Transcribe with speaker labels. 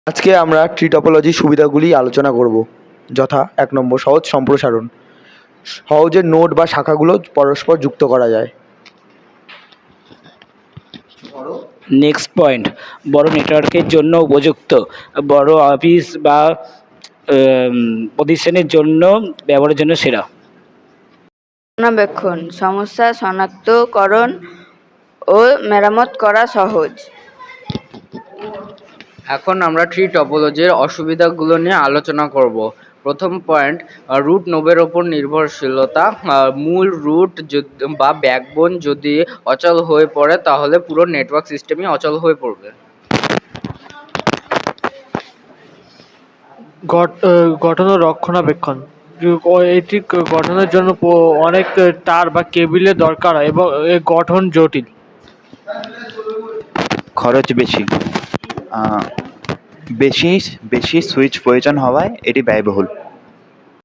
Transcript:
Speaker 1: আজকে আমরা ট্রি টপোলজির সুবিধাগুলি আলোচনা করব, যথা 1 নম্বর সহজ সম্প্রসারণ। সহজে নোড বা শাখাগুলো পরস্পর যুক্ত করা যায়।
Speaker 2: নেক্সট পয়েন্ট, বড় নেটওয়ার্কের জন্য উপযুক্ত, বড় অফিস বা প্রতিষ্ঠানের জন্য ব্যবহারের জন্য সেরা।
Speaker 3: রক্ষণাবেক্ষণ, সমস্যা শনাক্তকরণ ও মেরামত করা সহজ।
Speaker 4: এখন আমরা ট্রি টপোলজির অসুবিধাগুলো নিয়ে আলোচনা করব। প্রথম পয়েন্ট, রুট নোবের ওপর নির্ভরশীলতা। মূল রুট বা ব্যাকবোন যদি অচল হয়ে পড়ে তাহলে পুরো নেটওয়ার্ক সিস্টেমই অচল হয়ে পড়বে।
Speaker 5: গঠন ও রক্ষণাবেক্ষণ, এটি গঠনের জন্য অনেক তার বা কেবিলের দরকার হয় এবং এর গঠন জটিল।
Speaker 6: খরচ বেশি, বেশি সুইচ প্রয়োজন হওয়ায় এটি ব্যয়বহুল।